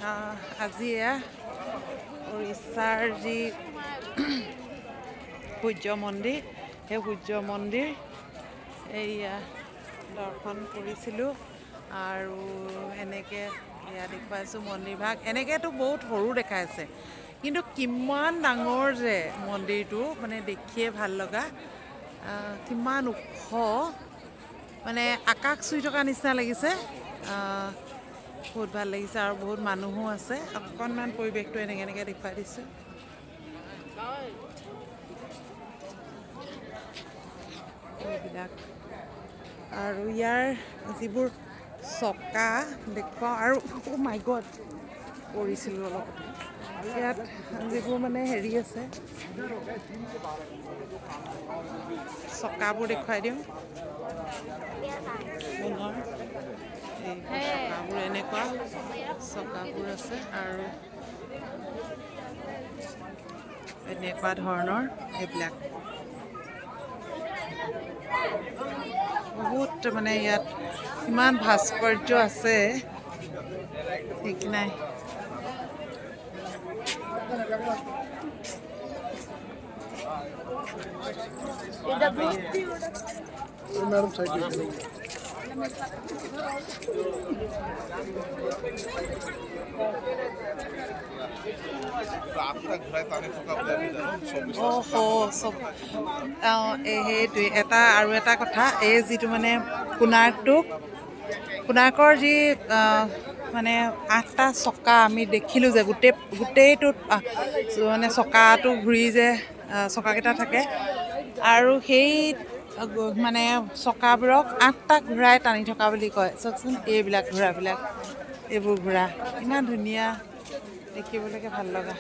আজি এয়া উৰিষ্যাৰ যি সূৰ্য মন্দিৰ সেই সূৰ্য মন্দিৰ এইয়া দৰ্শন কৰিছিলোঁ আৰু এনেকৈ এয়া দেখুৱাইছোঁ মন্দিৰভাগ এনেকৈতো বহুত সৰু দেখাইছে কিন্তু কিমান ডাঙৰ যে মন্দিৰটো মানে দেখিয়ে ভাল লগা কিমান ওখ মানে আকাশ চুই থকা নিচিনা লাগিছে বহুত ভাল লাগিছে আৰু বহুত মানুহো আছে অকণমান পৰিৱেশটো এনেকৈ দেখুৱাই দিছোঁ এইবিলাক আৰু ইয়াৰ যিবোৰ চকা দেখুৱাওঁ আৰু মাই গড পৰিছিলোঁ অলপ ইয়াত যিবোৰ মানে হেৰি আছে চকাবোৰ দেখুৱাই দিওঁ পুনৰ এই চকাবোৰ এনেকুৱা চকাবোৰ আছে আৰু এনেকুৱা ধৰণৰ এইবিলাক বহুত মানে ইয়াত ইমান ভাস্কৰ্য আছে ঠিক নাই मैडम साइड সেইটোৱে এটা আৰু এটা কথা এই যিটো মানে কোণাৰ্কৰ যি মানে 8টা চকা আমি দেখিলোঁ যে গোটেইটোত মানে চকাটো ঘূৰি যে চকাকেইটা থাকে আৰু সেই মানে চকাবোৰক 8টা ঘূৰাই টানি থকা বুলি কয় চাওকচোন এইবিলাক ঘোঁৰাবিলাক এইবোৰ ঘোঁৰা ইমান ধুনীয়া দেখিবলৈকে ভাল লগা